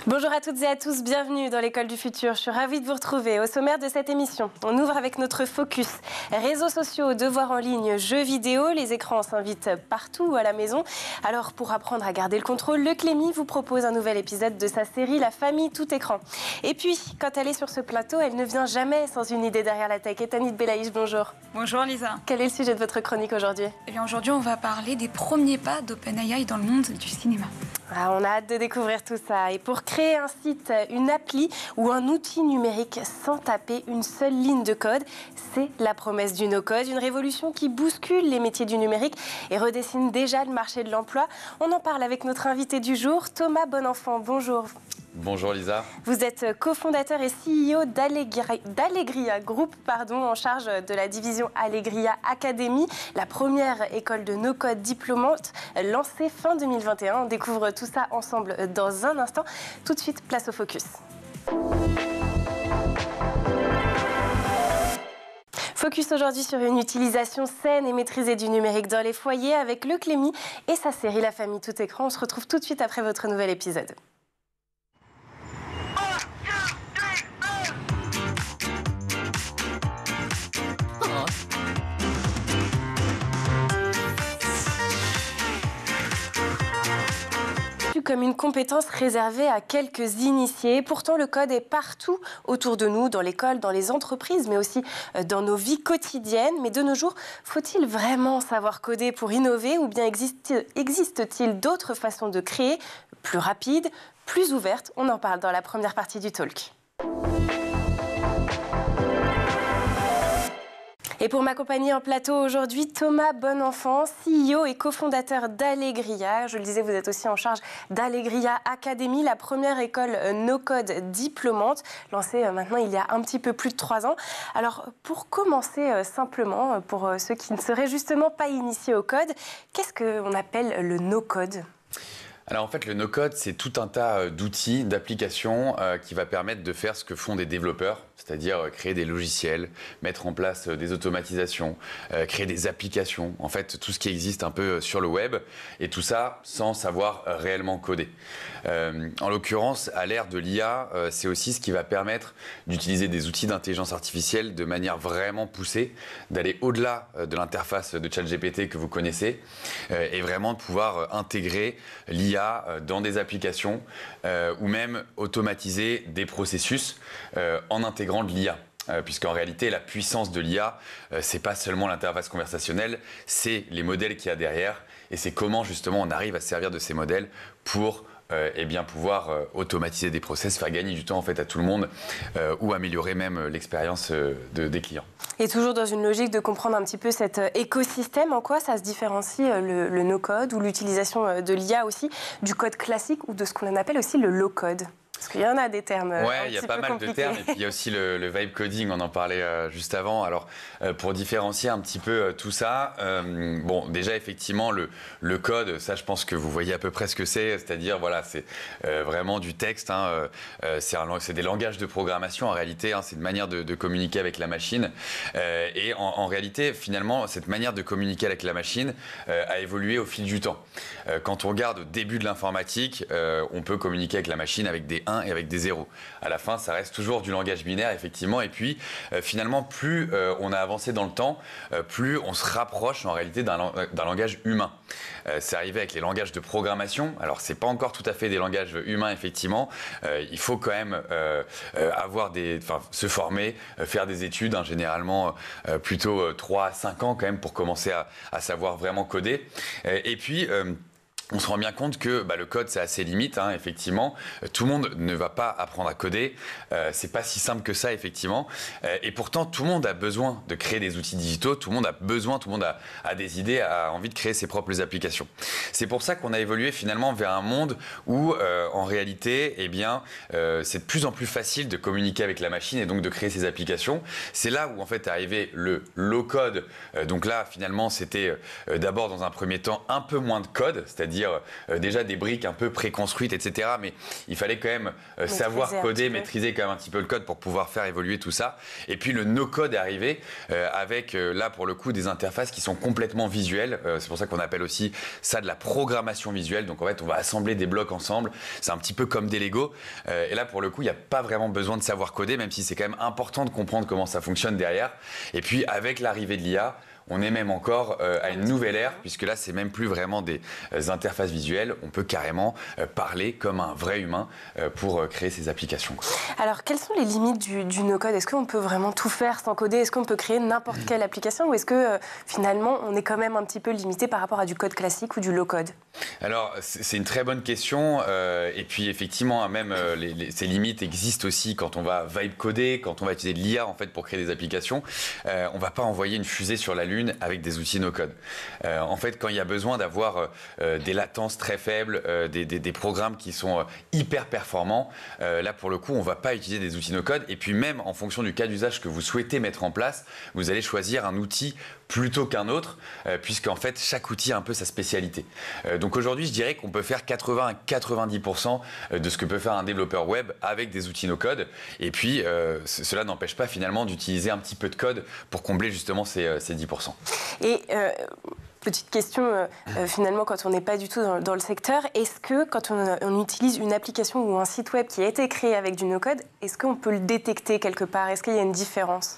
Bonjour à toutes et à tous, bienvenue dans l'école du futur. Je suis ravie de vous retrouver. Au sommaire de cette émission, on ouvre avec notre focus. Réseaux sociaux, devoirs en ligne, jeux vidéo, les écrans s'invitent partout à la maison. Alors pour apprendre à garder le contrôle, le Clémy vous propose un nouvel épisode de sa série La famille tout écran. Et puis, quand elle est sur ce plateau, elle ne vient jamais sans une idée derrière la tech. Et Tanit Belaïch, bonjour. Bonjour Lisa. Quel est le sujet de votre chronique aujourd'hui ? Eh bien aujourd'hui, on va parler des premiers pas d'OpenAI dans le monde du cinéma. Ah, on a hâte de découvrir tout ça. Et pour créer un site, une appli ou un outil numérique sans taper une seule ligne de code, c'est la promesse du no-code, une révolution qui bouscule les métiers du numérique et redessine déjà le marché de l'emploi. On en parle avec notre invité du jour, Thomas Bonenfant. Bonjour. Bonjour Lisa. Vous êtes cofondateur et CEO d'Allegria Group, en charge de la division Allegria Academy, la première école de no-code diplômante lancée fin 2021. On découvre tout ça ensemble dans un instant. Tout de suite, place au focus. Focus aujourd'hui sur une utilisation saine et maîtrisée du numérique dans les foyers avec le Clémy et sa série La famille tout écran. On se retrouve tout de suite après votre nouvel épisode. Comme une compétence réservée à quelques initiés. Pourtant, le code est partout autour de nous, dans l'école, dans les entreprises, mais aussi dans nos vies quotidiennes. Mais de nos jours, faut-il vraiment savoir coder pour innover ou bien existe-t-il d'autres façons de créer, plus rapides, plus ouvertes ? On en parle dans la première partie du talk. Et pour m'accompagner en plateau aujourd'hui, Thomas Bonenfant, CEO et cofondateur d'Allegria. Je le disais, vous êtes aussi en charge d'Allegria Academy, la première école no-code diplômante, lancée maintenant il y a un petit peu plus de 3 ans. Alors, pour commencer simplement, pour ceux qui ne seraient justement pas initiés au code, qu'est-ce qu'on appelle le no-code ? Alors en fait, le no-code, c'est tout un tas d'outils, d'applications qui va permettre de faire ce que font des développeurs, c'est-à-dire créer des logiciels, mettre en place des automatisations, créer des applications, en fait tout ce qui existe un peu sur le web, et tout ça sans savoir réellement coder. En l'occurrence, à l'ère de l'IA, c'est aussi ce qui va permettre d'utiliser des outils d'intelligence artificielle de manière vraiment poussée, d'aller au-delà de l'interface de ChatGPT que vous connaissez, et vraiment de pouvoir intégrer l'IA dans des applications ou même automatiser des processus en intégrant de l'IA. Puisqu'en réalité, la puissance de l'IA, c'est pas seulement l'interface conversationnelle, c'est les modèles qu'il y a derrière et c'est comment justement on arrive à se servir de ces modèles pour pouvoir automatiser des process, faire gagner du temps en fait à tout le monde ou améliorer même l'expérience des clients. Et toujours dans une logique de comprendre un petit peu cet écosystème, en quoi ça se différencie le no-code ou l'utilisation de l'IA aussi du code classique ou de ce qu'on appelle aussi le low-code ? Parce qu'il y en a des termes il y a pas mal de termes et puis il y a aussi le vibe coding, on en parlait juste avant. Alors pour différencier un petit peu tout ça, bon déjà effectivement le code, ça je pense que vous voyez à peu près ce que c'est-à-dire voilà c'est vraiment du texte, c'est des langages de programmation en réalité, c'est une manière de communiquer avec la machine et en réalité finalement cette manière de communiquer avec la machine a évolué au fil du temps. Quand on regarde au début de l'informatique, on peut communiquer avec la machine avec des 1 et avec des 0. À la fin, ça reste toujours du langage binaire, effectivement. Et puis, finalement, plus on a avancé dans le temps, plus on se rapproche en réalité d'un langage humain. C'est arrivé avec les langages de programmation. Alors, c'est pas encore tout à fait des langages humains, effectivement. Il faut quand même se former, faire des études, généralement plutôt 3 à 5 ans quand même pour commencer à savoir vraiment coder. Et puis, on se rend bien compte que le code, c'est assez limite, effectivement. Tout le monde ne va pas apprendre à coder. C'est pas si simple que ça, effectivement. Et pourtant, tout le monde a besoin de créer des outils digitaux. Tout le monde a des idées, a envie de créer ses propres applications. C'est pour ça qu'on a évolué finalement vers un monde où, en réalité, c'est de plus en plus facile de communiquer avec la machine et donc de créer ses applications. C'est là où, en fait, est arrivé le low-code. Donc là, finalement, c'était d'abord, dans un premier temps, un peu moins de code, c'est-à-dire c'est-à-dire déjà des briques un peu préconstruites, etc. Mais il fallait quand même savoir coder, maîtriser quand même un petit peu le code pour pouvoir faire évoluer tout ça. Et puis le no-code est arrivé avec, là pour le coup, des interfaces qui sont complètement visuelles. C'est pour ça qu'on appelle aussi ça de la programmation visuelle. Donc en fait, on va assembler des blocs ensemble. C'est un petit peu comme des Lego. Et là, pour le coup, il n'y a pas vraiment besoin de savoir coder, même si c'est quand même important de comprendre comment ça fonctionne derrière. Et puis, avec l'arrivée de l'IA, on est même encore à une nouvelle ère, puisque là, c'est même plus vraiment des interfaces visuelles. On peut carrément parler comme un vrai humain pour créer ces applications. Alors, quelles sont les limites du no-code? Est-ce qu'on peut vraiment tout faire sans coder? Est-ce qu'on peut créer n'importe quelle application? Ou est-ce que finalement, on est quand même un petit peu limité par rapport à du code classique ou du low-code? Alors, c'est une très bonne question. Et puis, effectivement, même ces limites existent aussi quand on va vibe coder, quand on va utiliser de l'IA en fait, pour créer des applications. On ne va pas envoyer une fusée sur la Lune avec des outils no-code. En fait, quand il y a besoin d'avoir des latences très faibles, des programmes qui sont hyper performants, là, pour le coup, on ne va pas utiliser des outils no-code. Et puis, même en fonction du cas d'usage que vous souhaitez mettre en place, vous allez choisir un outil plutôt qu'un autre, puisqu'en fait, chaque outil a un peu sa spécialité. Donc aujourd'hui, je dirais qu'on peut faire 80 à 90% de ce que peut faire un développeur web avec des outils no-code. Et puis, cela n'empêche pas finalement d'utiliser un petit peu de code pour combler justement ces 10%. Et petite question, finalement, quand on n'est pas du tout dans le secteur, est-ce que quand on utilise une application ou un site web qui a été créé avec du no-code, est-ce qu'on peut le détecter quelque part? Est-ce qu'il y a une différence?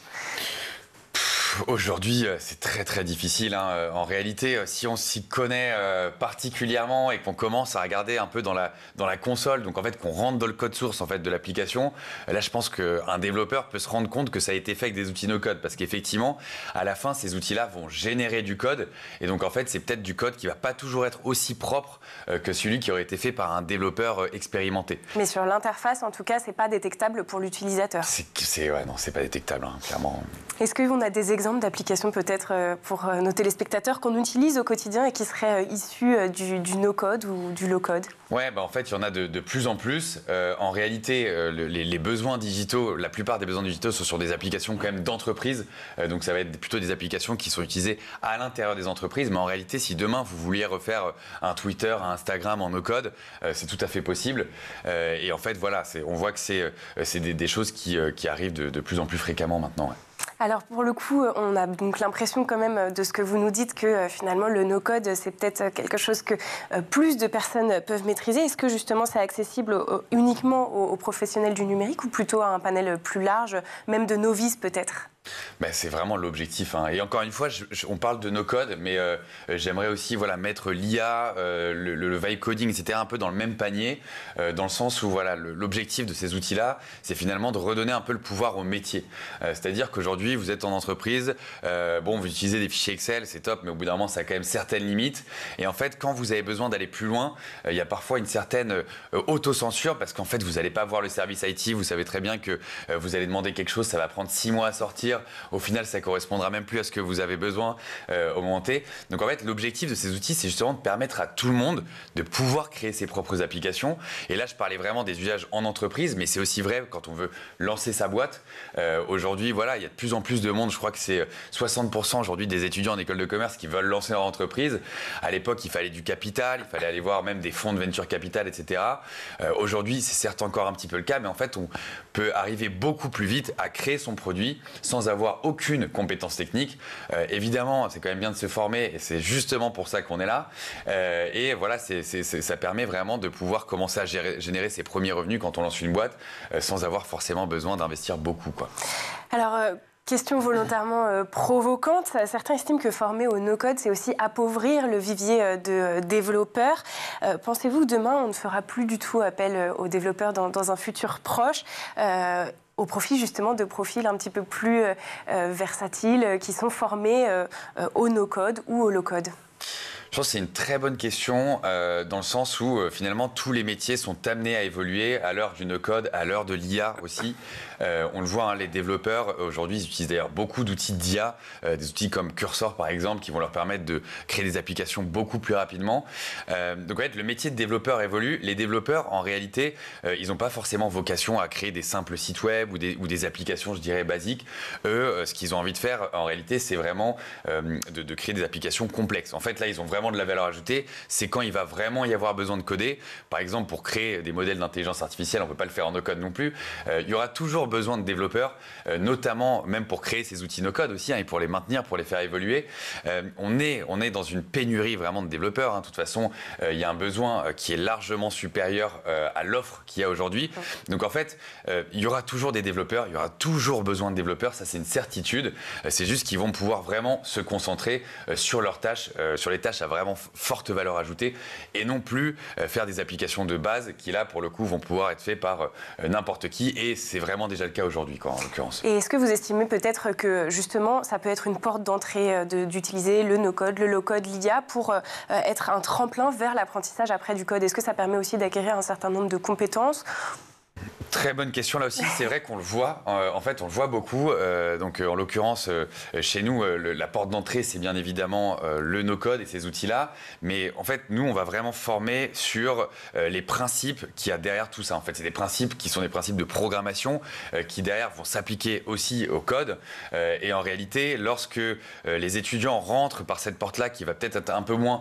Aujourd'hui, c'est très très difficile. En réalité, si on s'y connaît particulièrement et qu'on commence à regarder un peu dans la console, donc en fait qu'on rentre dans le code source en fait de l'application, là je pense qu'un développeur peut se rendre compte que ça a été fait avec des outils no-code, parce qu'effectivement, à la fin, ces outils-là vont générer du code, et donc en fait, c'est peut-être du code qui va pas toujours être aussi propre que celui qui aurait été fait par un développeur expérimenté. Mais sur l'interface, en tout cas, c'est pas détectable pour l'utilisateur. Ouais, non, c'est pas détectable, clairement. Est-ce qu'on a des exemples d'applications peut-être pour nos téléspectateurs qu'on utilise au quotidien et qui seraient issues du no-code ou du low-code? Ouais, en fait, il y en a de plus en plus. En réalité, les besoins digitaux, la plupart des besoins digitaux sont sur des applications quand même d'entreprise. Donc ça va être plutôt des applications qui sont utilisées à l'intérieur des entreprises. Mais en réalité, si demain vous vouliez refaire un Twitter, un Instagram en no-code, c'est tout à fait possible. Et en fait, voilà, on voit que c'est des choses qui arrivent de plus en plus fréquemment maintenant. Ouais. Alors pour le coup, on a donc l'impression quand même de ce que vous nous dites que finalement le no-code, c'est peut-être quelque chose que plus de personnes peuvent maîtriser. Est-ce que justement c'est accessible uniquement aux professionnels du numérique ou plutôt à un panel plus large, même de novices peut-être? C'est vraiment l'objectif. Et encore une fois, on parle de no-code, mais j'aimerais aussi mettre l'IA, le vibe coding, etc. un peu dans le même panier, dans le sens où l'objectif de ces outils-là, c'est finalement de redonner un peu le pouvoir au métier. C'est-à-dire qu'aujourd'hui, vous êtes en entreprise, vous utilisez des fichiers Excel, c'est top, mais au bout d'un moment, ça a quand même certaines limites. Et en fait, quand vous avez besoin d'aller plus loin, il y a parfois une certaine autocensure, parce qu'en fait, vous n'allez pas voir le service IT, vous savez très bien que vous allez demander quelque chose, ça va prendre 6 mois à sortir. Au final, ça ne correspondra même plus à ce que vous avez besoin au moment T. Donc en fait, l'objectif de ces outils, c'est justement de permettre à tout le monde de pouvoir créer ses propres applications. Et là, je parlais vraiment des usages en entreprise, mais c'est aussi vrai quand on veut lancer sa boîte. Aujourd'hui, il y a de plus en plus de monde. Je crois que c'est 60% aujourd'hui des étudiants en école de commerce qui veulent lancer leur entreprise. À l'époque, il fallait du capital, il fallait aller voir même des fonds de venture capital, etc. Aujourd'hui, c'est certes encore un petit peu le cas, mais en fait, on peut arriver beaucoup plus vite à créer son produit sans avoir aucune compétence technique. Évidemment, c'est quand même bien de se former et c'est justement pour ça qu'on est là. Et voilà, ça permet vraiment de pouvoir commencer à générer ses premiers revenus quand on lance une boîte sans avoir forcément besoin d'investir beaucoup, quoi. Alors, question volontairement provocante. Certains estiment que former au no-code, c'est aussi appauvrir le vivier de développeurs. Pensez-vous que demain, on ne fera plus du tout appel aux développeurs dans un futur proche au profit justement de profils un petit peu plus versatiles qui sont formés au no-code ou au low-code? Je pense que c'est une très bonne question dans le sens où finalement tous les métiers sont amenés à évoluer à l'heure du no-code, à l'heure de l'IA aussi. On le voit, les développeurs aujourd'hui ils utilisent d'ailleurs beaucoup d'outils d'IA, des outils comme Cursor par exemple qui vont leur permettre de créer des applications beaucoup plus rapidement. Donc en fait, le métier de développeur évolue. Les développeurs en réalité ils n'ont pas forcément vocation à créer des simples sites web ou des applications je dirais basiques. Eux ce qu'ils ont envie de faire en réalité c'est vraiment de créer des applications complexes. En fait là ils ont vraiment vraiment de la valeur ajoutée, c'est quand il va vraiment y avoir besoin de coder. Par exemple, pour créer des modèles d'intelligence artificielle, on ne peut pas le faire en no-code non plus. Il y aura toujours besoin de développeurs, notamment même pour créer ces outils no-code aussi, et pour les maintenir, pour les faire évoluer. On est dans une pénurie vraiment de développeurs. De toute façon, il y a un besoin qui est largement supérieur à l'offre qu'il y a aujourd'hui. Donc en fait, il y aura toujours des développeurs, il y aura toujours besoin de développeurs, ça c'est une certitude. C'est juste qu'ils vont pouvoir vraiment se concentrer sur leurs tâches, sur les tâches à vraiment forte valeur ajoutée, et non plus faire des applications de base qui là pour le coup vont pouvoir être faites par n'importe qui, et c'est vraiment déjà le cas aujourd'hui en l'occurrence. Et est-ce que vous estimez peut-être que justement ça peut être une porte d'entrée d'utiliser le no-code, le low-code, l'IA pour être un tremplin vers l'apprentissage après du code? Est-ce que ça permet aussi d'acquérir un certain nombre de compétences? Très bonne question là aussi, c'est vrai qu'on le voit, en fait on le voit beaucoup, donc en l'occurrence chez nous la porte d'entrée c'est bien évidemment le no-code et ces outils-là, mais en fait nous on va vraiment former sur les principes qu'il y a derrière tout ça. En fait c'est des principes qui sont des principes de programmation qui derrière vont s'appliquer aussi au code, et en réalité lorsque les étudiants rentrent par cette porte-là qui va peut-être être un peu moins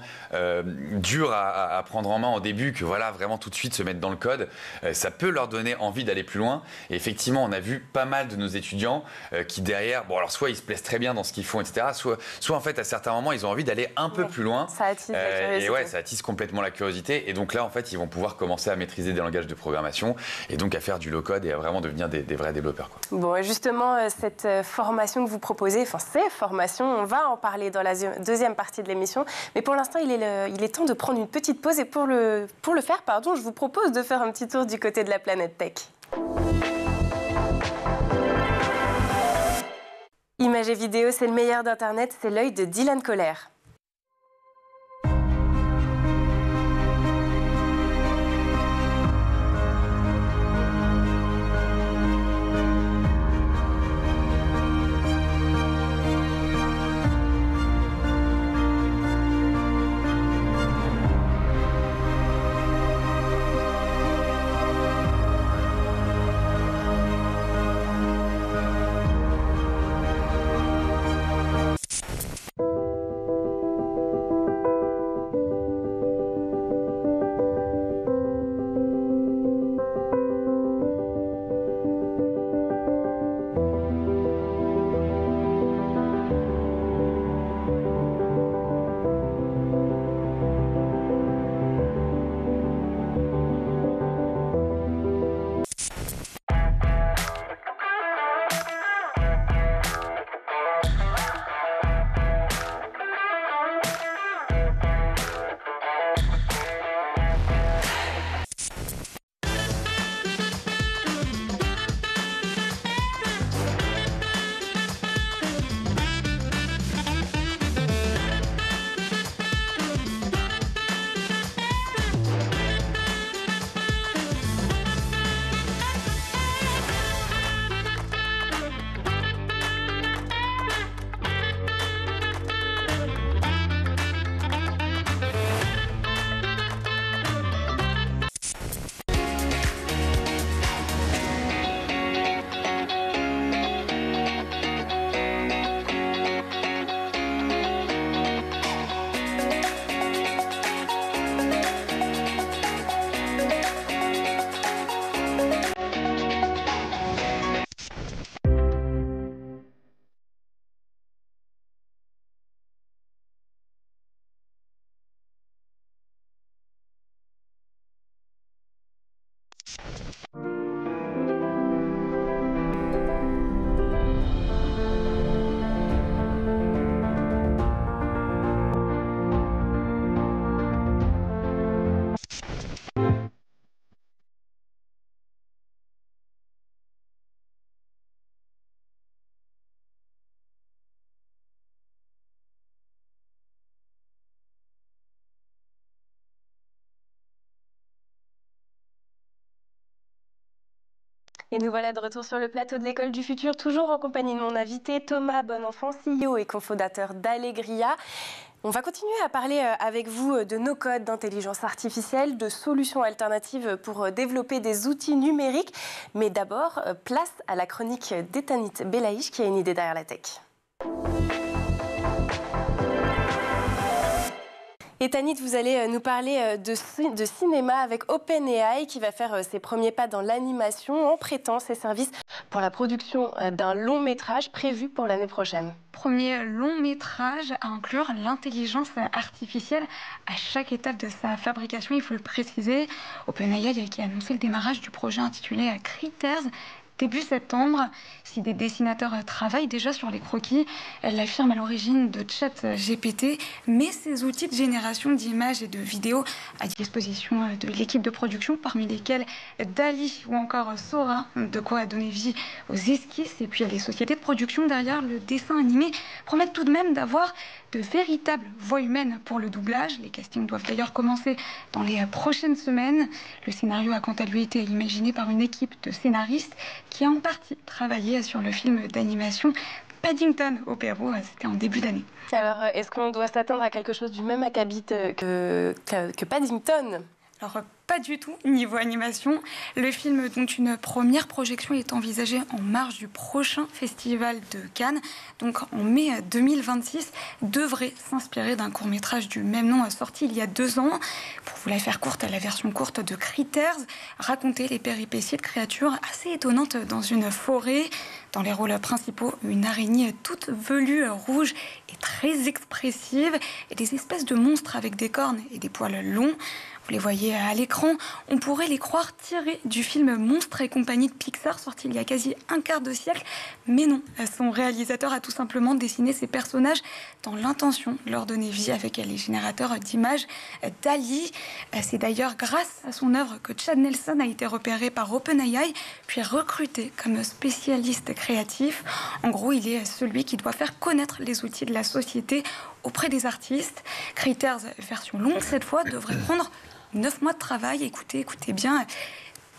dure à prendre en main au début, que voilà vraiment tout de suite se mettre dans le code, ça peut leur donner envie d'aller plus loin. Et effectivement, on a vu pas mal de nos étudiants qui derrière, bon alors soit ils se plaisent très bien dans ce qu'ils font, etc. Soit en fait à certains moments ils ont envie d'aller un peu plus loin. Ça attise la curiosité. Et ouais, ça attise complètement la curiosité. Et donc là en fait ils vont pouvoir commencer à maîtriser des langages de programmation et donc à faire du low-code et à vraiment devenir des vrais développeurs, quoi. Bon, et justement cette formation que vous proposez, enfin ces formations, on va en parler dans la deuxième partie de l'émission. Mais pour l'instant il est temps de prendre une petite pause, et pour le faire, pardon, je vous propose de faire un petit tour du côté de la planète tech. Images et vidéos, c'est le meilleur d'Internet, c'est l'œil de Dylan Kohler. Et nous voilà de retour sur le plateau de l'École du Futur, toujours en compagnie de mon invité Thomas Bonenfant, CEO et cofondateur d'Allegria. On va continuer à parler avec vous de no-code, d'intelligence artificielle, de solutions alternatives pour développer des outils numériques. Mais d'abord, place à la chronique d'Etanit Belaïch qui a une idée derrière la tech. Et Tanit, vous allez nous parler de cinéma avec OpenAI qui va faire ses premiers pas dans l'animation en prêtant ses services pour la production d'un long métrage prévu pour l'année prochaine. Premier long métrage à inclure l'intelligence artificielle à chaque étape de sa fabrication, il faut le préciser. OpenAI qui a annoncé le démarrage du projet intitulé Critters début septembre. Si des dessinateurs travaillent déjà sur les croquis, elle l'affirme à l'origine de ChatGPT, mais ces outils de génération d'images et de vidéos à disposition de l'équipe de production, parmi lesquels DALL-E ou encore Sora, de quoi donner vie aux esquisses, et puis les sociétés de production derrière le dessin animé promettent tout de même d'avoir de véritables voix humaines pour le doublage. Les castings doivent d'ailleurs commencer dans les prochaines semaines. Le scénario a quant à lui été imaginé par une équipe de scénaristes qui a en partie travaillé sur le film d'animation Paddington au Pérou. C'était en début d'année. Alors, est-ce qu'on doit s'attendre à quelque chose du même acabit que Paddington ? Alors, pas du tout, niveau animation. Le film, dont une première projection est envisagée en marge du prochain festival de Cannes, donc en mai 2026, devrait s'inspirer d'un court-métrage du même nom sorti il y a 2 ans. Pour vous la faire courte, la version courte de Critters racontait les péripéties de créatures assez étonnantes dans une forêt. Dans les rôles principaux, une araignée toute velue, rouge et très expressive, et des espèces de monstres avec des cornes et des poils longs. Vous les voyez à l'écran, on pourrait les croire tirés du film Monstres et compagnie de Pixar, sorti il y a quasi un quart de siècle. Mais non, son réalisateur a tout simplement dessiné ces personnages dans l'intention de leur donner vie avec les générateurs d'images DALL-E. C'est d'ailleurs grâce à son œuvre que Chad Nelson a été repéré par OpenAI, puis recruté comme spécialiste créatif. En gros, il est celui qui doit faire connaître les outils de la société auprès des artistes. Critters, version longue cette fois, devrait prendre 9 mois de travail. Écoutez bien,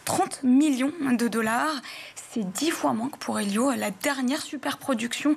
30 millions de dollars. C'est 10 fois moins que pour Elio, la dernière super production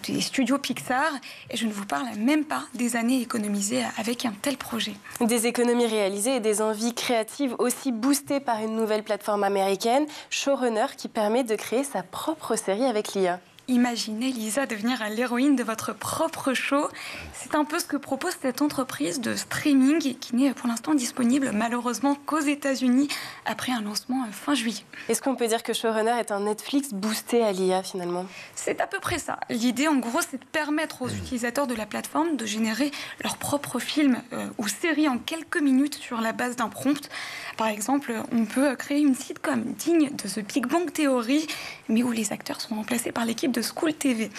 des studios Pixar. Et je ne vous parle même pas des années économisées avec un tel projet. Des économies réalisées et des envies créatives aussi boostées par une nouvelle plateforme américaine, Showrunner, qui permet de créer sa propre série avec l'IA. Imaginez Lisa devenir l'héroïne de votre propre show. C'est un peu ce que propose cette entreprise de streaming qui n'est pour l'instant disponible malheureusement qu'aux États-Unis après un lancement fin juillet. Est-ce qu'on peut dire que Showrunner est un Netflix boosté à l'IA finalement ? C'est à peu près ça. L'idée en gros c'est de permettre aux utilisateurs de la plateforme de générer leur propre film ou série en quelques minutes sur la base d'un prompt. Par exemple, on peut créer une sitcom digne de The Big Bang Theory, mais où les acteurs sont remplacés par l'équipe de School TV.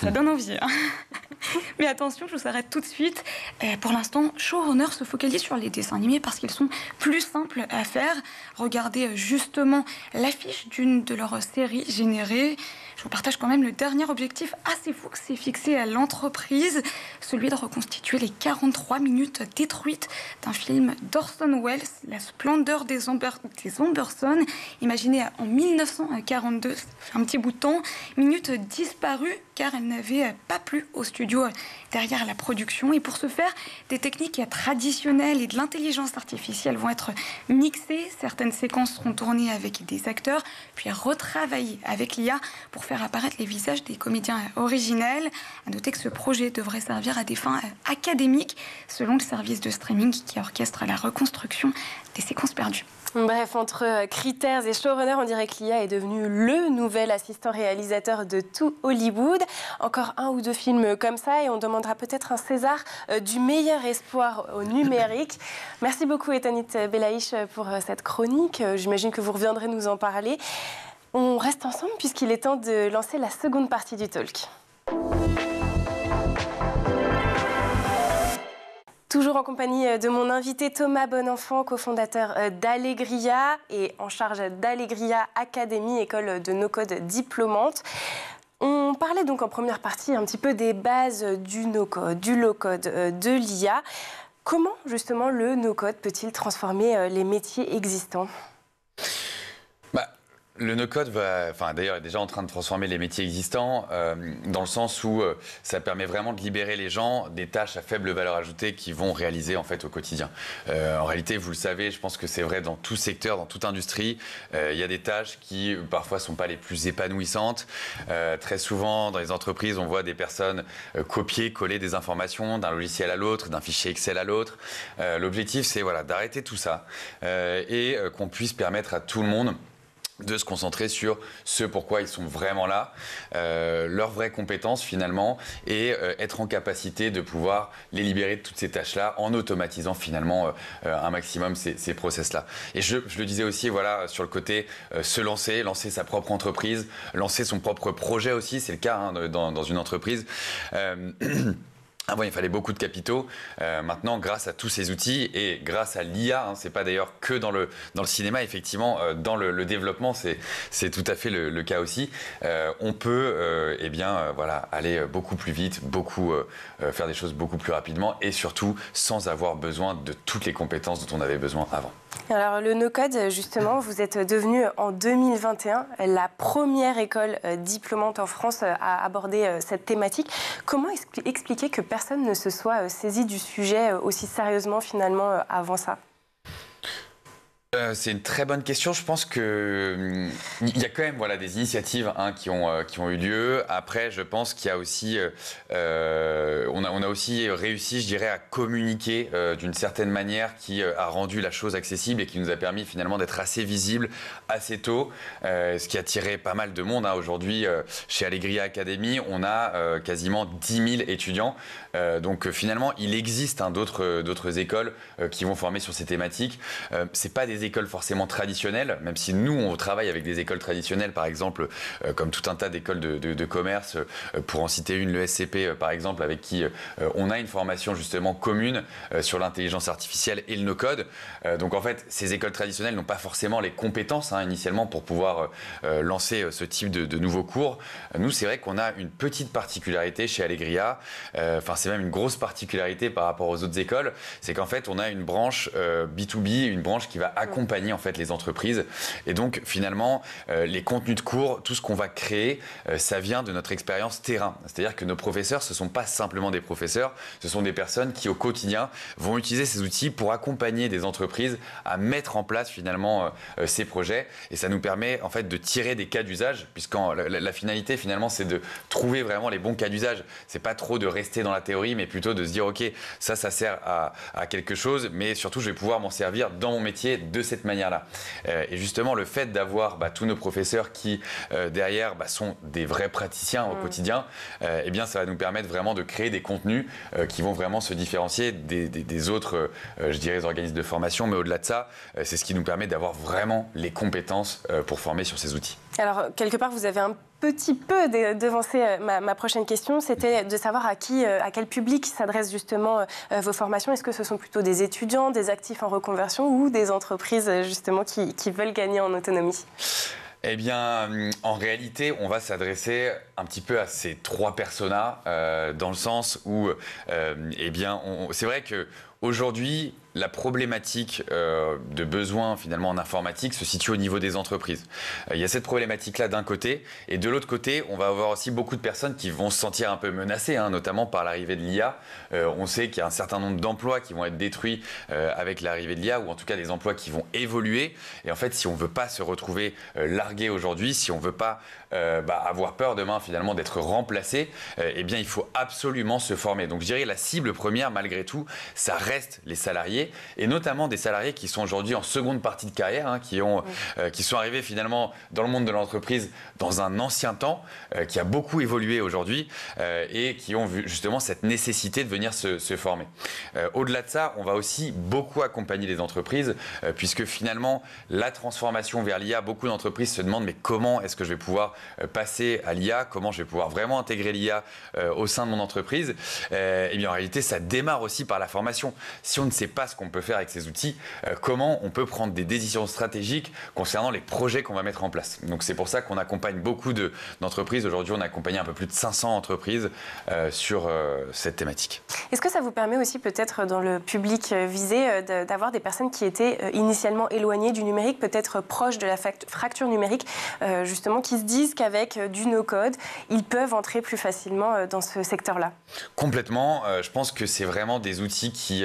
Ça donne envie. Hein. Mais attention, je vous arrête tout de suite. Pour l'instant, Showrunner se focalise sur les dessins animés parce qu'ils sont plus simples à faire. Regardez justement l'affiche d'une de leurs séries générées. Je vous partage quand même le dernier objectif assez fou que s'est fixé à l'entreprise, celui de reconstituer les 43 minutes détruites d'un film d'Orson Welles, La splendeur des Amberson, imaginé en 1942, un petit bout de temps, minutes disparues car elles n'avaient pas plu au studio derrière la production. Et pour ce faire, des techniques traditionnelles et de l'intelligence artificielle vont être mixées. Certaines séquences seront tournées avec des acteurs, puis retravaillées avec l'IA pour faire apparaître les visages des comédiens originels. À noter que ce projet devrait servir à des fins académiques, selon le service de streaming qui orchestre la reconstruction des séquences perdues. Bref, entre Critters et Showrunner, on dirait que l'IA est devenu le nouvel assistant réalisateur de tout Hollywood. Encore 1 ou 2 films comme ça et on demandera peut-être un César du meilleur espoir au numérique. Merci beaucoup Tanit Belaïch pour cette chronique. J'imagine que vous reviendrez nous en parler. On reste ensemble puisqu'il est temps de lancer la seconde partie du talk. Toujours en compagnie de mon invité Thomas Bonenfant, cofondateur d'Allegria et en charge d'Allegria Academy, école de no-code diplômante. On parlait donc en première partie un petit peu des bases du no-code, du low-code, de l'IA. Comment justement le no-code peut-il transformer les métiers existants ? Le no-code d'ailleurs, est déjà en train de transformer les métiers existants dans le sens où ça permet vraiment de libérer les gens des tâches à faible valeur ajoutée qu'ils vont réaliser en fait au quotidien. En réalité, vous le savez, je pense que c'est vrai dans tout secteur, dans toute industrie, il y a des tâches qui parfois sont pas les plus épanouissantes. Très souvent, dans les entreprises, on voit des personnes copier, coller des informations d'un logiciel à l'autre, d'un fichier Excel à l'autre. L'objectif, c'est d'arrêter tout ça et qu'on puisse permettre à tout le monde de se concentrer sur ce pourquoi ils sont vraiment là, leurs vraies compétences finalement, et être en capacité de pouvoir les libérer de toutes ces tâches-là en automatisant finalement un maximum ces process-là. Et je le disais aussi, sur le côté se lancer sa propre entreprise, lancer son propre projet aussi, c'est le cas dans une entreprise. Avant, il fallait beaucoup de capitaux. Maintenant, grâce à tous ces outils et grâce à l'IA, c'est pas d'ailleurs que dans le cinéma, effectivement, dans le développement, c'est tout à fait le cas aussi. On peut aller beaucoup plus vite, faire des choses beaucoup plus rapidement et surtout sans avoir besoin de toutes les compétences dont on avait besoin avant. Alors le no-code, justement, vous êtes devenu en 2021 la première école diplômante en France à aborder cette thématique. Comment expliquer que personne ne se soit saisi du sujet aussi sérieusement finalement avant ça ? C'est une très bonne question. Je pense qu'il y a quand même des initiatives qui ont eu lieu. Après, je pense qu'il y a aussi, on a aussi réussi, je dirais, à communiquer d'une certaine manière qui a rendu la chose accessible et qui nous a permis finalement d'être assez visible assez tôt, ce qui a attiré pas mal de monde. Aujourd'hui, chez Allegria Academy, on a quasiment 10 000 étudiants. Donc finalement, il existe d'autres écoles qui vont former sur ces thématiques. C'est pas des écoles forcément traditionnelles, même si nous on travaille avec des écoles traditionnelles, par exemple comme tout un tas d'écoles de commerce, pour en citer une, le SCP par exemple, avec qui on a une formation justement commune sur l'intelligence artificielle et le no-code. Donc en fait, ces écoles traditionnelles n'ont pas forcément les compétences initialement pour pouvoir lancer ce type de nouveaux cours. Nous, c'est vrai qu'on a une petite particularité chez Allegria, c'est même une grosse particularité par rapport aux autres écoles, c'est qu'en fait on a une branche B2B, une branche qui va accompagner en fait les entreprises, et donc finalement les contenus de cours, tout ce qu'on va créer, ça vient de notre expérience terrain. C'est-à-dire que nos professeurs, ce ne sont pas simplement des professeurs, ce sont des personnes qui au quotidien vont utiliser ces outils pour accompagner des entreprises à mettre en place finalement ces projets, et ça nous permet en fait de tirer des cas d'usage, puisque la finalité finalement c'est de trouver vraiment les bons cas d'usage. C'est pas trop de rester dans la théorie, mais plutôt de se dire ok, ça sert à quelque chose, mais surtout je vais pouvoir m'en servir dans mon métier de cette manière-là. Et justement, le fait d'avoir tous nos professeurs qui derrière sont des vrais praticiens au quotidien, eh bien ça va nous permettre vraiment de créer des contenus qui vont vraiment se différencier des autres, je dirais, organismes de formation, mais au-delà de ça, c'est ce qui nous permet d'avoir vraiment les compétences pour former sur ces outils. Alors, quelque part, vous avez un petit peu devancé ma prochaine question, c'était de savoir à quel public s'adressent justement vos formations. Est-ce que ce sont plutôt des étudiants, des actifs en reconversion ou des entreprises justement qui veulent gagner en autonomie ? Eh bien, en réalité, on va s'adresser un petit peu à ces trois personas, dans le sens où, c'est vrai que aujourd'hui, la problématique de besoin finalement en informatique se situe au niveau des entreprises. Il y a cette problématique-là d'un côté, et de l'autre côté, on va avoir aussi beaucoup de personnes qui vont se sentir un peu menacées, notamment par l'arrivée de l'IA. On sait qu'il y a un certain nombre d'emplois qui vont être détruits avec l'arrivée de l'IA, ou en tout cas des emplois qui vont évoluer. Et en fait, si on ne veut pas se retrouver largué aujourd'hui, si on ne veut pas avoir peur demain finalement d'être remplacé, eh bien il faut absolument se former. Donc je dirais la cible première, malgré tout, ça reste les salariés, et notamment des salariés qui sont aujourd'hui en seconde partie de carrière, qui sont arrivés finalement dans le monde de l'entreprise dans un ancien temps, qui a beaucoup évolué aujourd'hui, et qui ont vu justement cette nécessité de venir se former. Au-delà de ça, on va aussi beaucoup accompagner les entreprises, puisque finalement la transformation vers l'IA, beaucoup d'entreprises se demandent mais comment est-ce que je vais pouvoir passer à l'IA, comment je vais pouvoir vraiment intégrer l'IA au sein de mon entreprise. Et bien en réalité, ça démarre aussi par la formation. si on ne sait pas ce qu'on peut faire avec ces outils, comment on peut prendre des décisions stratégiques concernant les projets qu'on va mettre en place. Donc c'est pour ça qu'on accompagne beaucoup d'entreprises. Aujourd'hui, on a accompagné un peu plus de 500 entreprises sur cette thématique. Est-ce que ça vous permet aussi peut-être dans le public visé d'avoir des personnes qui étaient initialement éloignées du numérique, peut-être proches de la fracture numérique, justement, qui se disent qu'avec du no-code, ils peuvent entrer plus facilement dans ce secteur-là? Complètement. Je pense que c'est vraiment des outils qui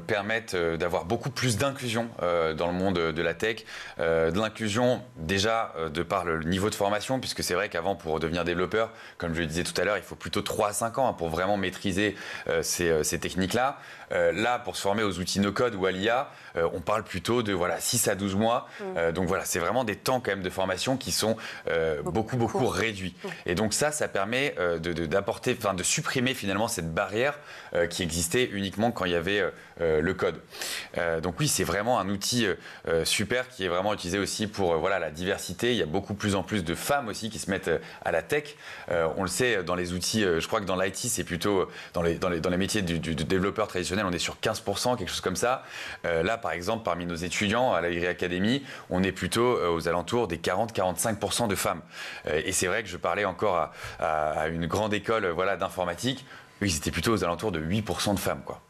permettent d'avoir beaucoup plus d'inclusion dans le monde de la tech. De l'inclusion déjà de par le niveau de formation, puisque c'est vrai qu'avant, pour devenir développeur, comme je le disais tout à l'heure, il faut plutôt 3 à 5 ans pour vraiment maîtriser ces techniques-là. Là, pour se former aux outils no-code ou à l'IA, on parle plutôt de 6 à 12 mois. Donc voilà, c'est vraiment des temps quand même de formation qui sont beaucoup réduits. Et donc ça permet de supprimer finalement cette barrière qui existait uniquement quand il y avait le code. Donc oui, c'est vraiment un outil super qui est vraiment utilisé aussi pour la diversité. Il y a plus en plus de femmes aussi qui se mettent à la tech. On le sait dans les outils, je crois que dans l'IT, c'est plutôt dans les métiers du développeur traditionnel, on est sur 15%, quelque chose comme ça. Là, par exemple, parmi nos étudiants à l'Agri Academy, on est plutôt aux alentours des 40-45% de femmes. Et c'est vrai que je parlais encore à une grande école d'informatique. Oui, c'était plutôt aux alentours de 8% de femmes, quoi.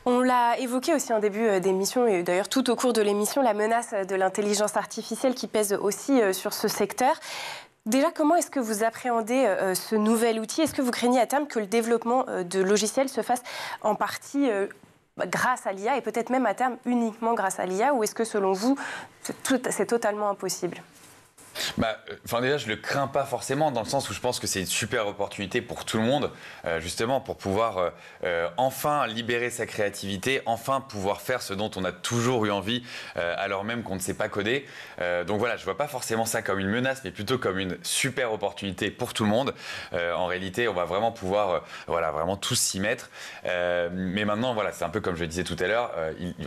On l'a évoqué aussi en début d'émission, et d'ailleurs tout au cours de l'émission, la menace de l'intelligence artificielle qui pèse aussi sur ce secteur. Déjà, comment est-ce que vous appréhendez ce nouvel outil? Est-ce que vous craignez à terme que le développement de logiciels se fasse en partie grâce à l'IA et peut-être même à terme uniquement grâce à l'IA, ou est-ce que selon vous, c'est totalement impossible? Déjà, je le crains pas forcément, dans le sens où je pense que c'est une super opportunité pour tout le monde, justement pour pouvoir enfin libérer sa créativité, enfin pouvoir faire ce dont on a toujours eu envie, alors même qu'on ne sait pas coder. Donc voilà, je vois pas forcément ça comme une menace, mais plutôt comme une super opportunité pour tout le monde. En réalité, on va vraiment pouvoir, vraiment tous s'y mettre. Mais maintenant, c'est un peu comme je le disais tout à l'heure,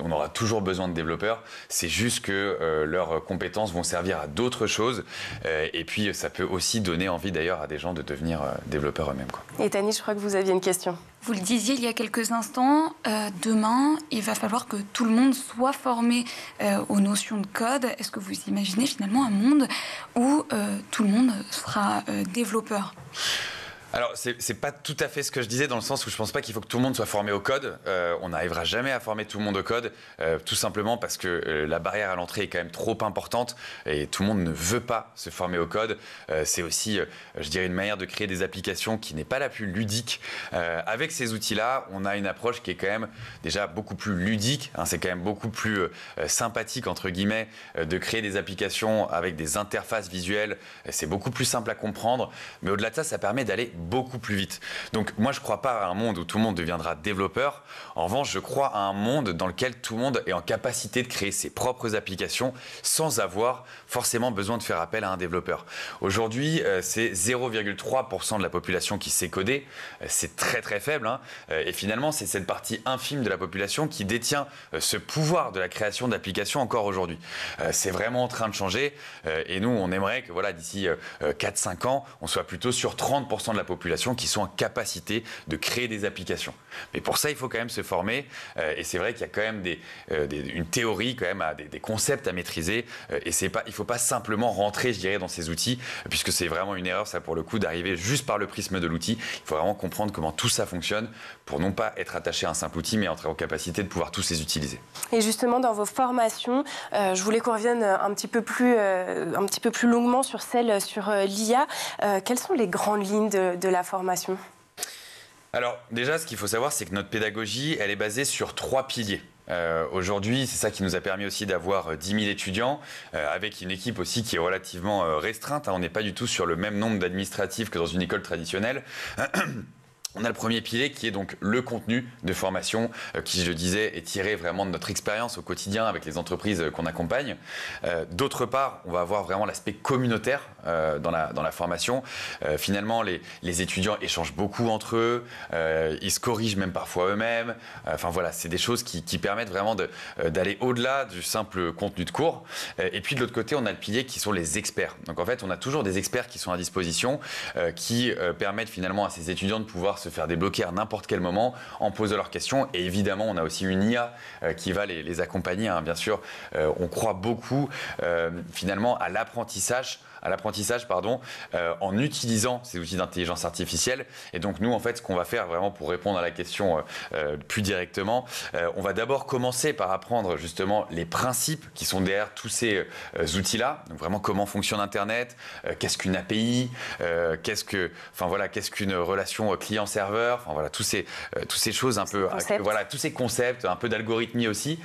on aura toujours besoin de développeurs. C'est juste que leurs compétences vont servir à d'autres choses. Et puis, ça peut aussi donner envie d'ailleurs à des gens de devenir développeurs eux-mêmes, quoi. Et Tani, je crois que vous aviez une question. Vous le disiez il y a quelques instants, demain, il va falloir que tout le monde soit formé aux notions de code. Est-ce que vous imaginez finalement un monde où tout le monde sera développeur ? Alors, c'est pas tout à fait ce que je disais, dans le sens où je pense pas qu'il faut que tout le monde soit formé au code. On n'arrivera jamais à former tout le monde au code, tout simplement parce que la barrière à l'entrée est quand même trop importante et tout le monde ne veut pas se former au code. C'est aussi, je dirais, une manière de créer des applications qui n'est pas la plus ludique. Avec ces outils-là, on a une approche qui est quand même déjà beaucoup plus ludique. C'est quand même beaucoup plus sympathique, entre guillemets, de créer des applications avec des interfaces visuelles. C'est beaucoup plus simple à comprendre. Mais au-delà de ça, ça permet d'aller beaucoup plus vite. Donc moi, je ne crois pas à un monde où tout le monde deviendra développeur. En revanche, je crois à un monde dans lequel tout le monde est en capacité de créer ses propres applications sans avoir forcément besoin de faire appel à un développeur. Aujourd'hui, c'est 0,3% de la population qui sait coder. C'est très très faible. Et finalement, c'est cette partie infime de la population qui détient ce pouvoir de la création d'applications encore aujourd'hui. C'est vraiment en train de changer. Et nous, on aimerait que d'ici 4-5 ans, on soit plutôt sur 30% de la population qui sont en capacité de créer des applications. Mais pour ça, il faut quand même se former. Et c'est vrai qu'il y a quand même une théorie, quand même, des concepts à maîtriser. Et il ne faut pas simplement rentrer, je dirais, dans ces outils, puisque c'est vraiment une erreur, ça, pour le coup, d'arriver juste par le prisme de l'outil. Il faut vraiment comprendre comment tout ça fonctionne pour non pas être attaché à un simple outil, mais être en capacité de pouvoir tous les utiliser. Et justement, dans vos formations, je voulais qu'on revienne un petit peu plus longuement sur celle sur l'IA. Quelles sont les grandes lignes de la formation ? Alors déjà, ce qu'il faut savoir, c'est que notre pédagogie, elle est basée sur 3 piliers. Aujourd'hui, c'est ça qui nous a permis aussi d'avoir 10 000 étudiants, avec une équipe aussi qui est relativement restreinte. On n'est pas du tout sur le même nombre d'administratifs que dans une école traditionnelle. On a le premier pilier qui est donc le contenu de formation qui, je le disais, est tiré vraiment de notre expérience au quotidien avec les entreprises qu'on accompagne. D'autre part, on va avoir vraiment l'aspect communautaire dans la formation. Finalement, les étudiants échangent beaucoup entre eux, ils se corrigent même parfois eux-mêmes. C'est des choses qui permettent vraiment d'aller au-delà du simple contenu de cours. Et puis de l'autre côté, on a le pilier qui sont les experts. Donc en fait, on a toujours des experts qui sont à disposition, qui permettent finalement à ces étudiants de pouvoir se se faire débloquer à n'importe quel moment en posant leurs questions. Et évidemment, on a aussi une IA qui va les accompagner, hein, bien sûr. On croit beaucoup finalement à l'apprentissage en utilisant ces outils d'intelligence artificielle. Et donc nous, en fait, ce qu'on va faire vraiment pour répondre à la question plus directement, on va d'abord commencer par apprendre justement les principes qui sont derrière tous ces outils-là. Donc vraiment comment fonctionne Internet, qu'est-ce qu'une API, qu'est-ce qu'une relation client-serveur, enfin voilà, toutes ces choses un peu, voilà, tous ces concepts, un peu d'algorithmie aussi.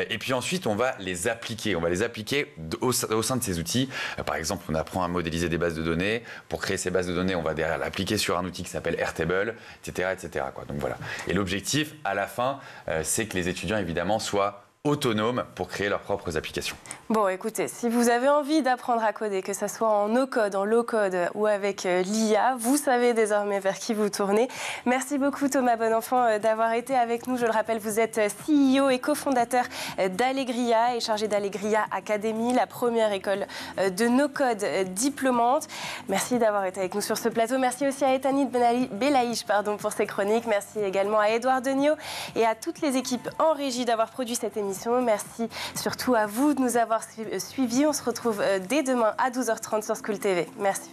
Et puis ensuite, on va les appliquer. On va les appliquer au sein de ces outils. Par exemple, on apprend à modéliser des bases de données. Pour créer ces bases de données, on va derrière l'appliquer sur un outil qui s'appelle Airtable, etc., etc., quoi. Donc voilà. Et l'objectif, à la fin, c'est que les étudiants, évidemment, soient autonomes pour créer leurs propres applications. Bon, écoutez, si vous avez envie d'apprendre à coder, que ce soit en no-code, en low-code ou avec l'IA, vous savez désormais vers qui vous tournez. Merci beaucoup Thomas Bonenfant d'avoir été avec nous. Je le rappelle, vous êtes CEO et cofondateur d'Allegria et chargé d'Allegria Academy, la première école de no-code diplômante. Merci d'avoir été avec nous sur ce plateau. Merci aussi à Etanit Belaïch pour ses chroniques. Merci également à Édouard Deniot et à toutes les équipes en régie d'avoir produit cette émission. Merci surtout à vous de nous avoir suivis. On se retrouve dès demain à 12h30 sur School TV. Merci.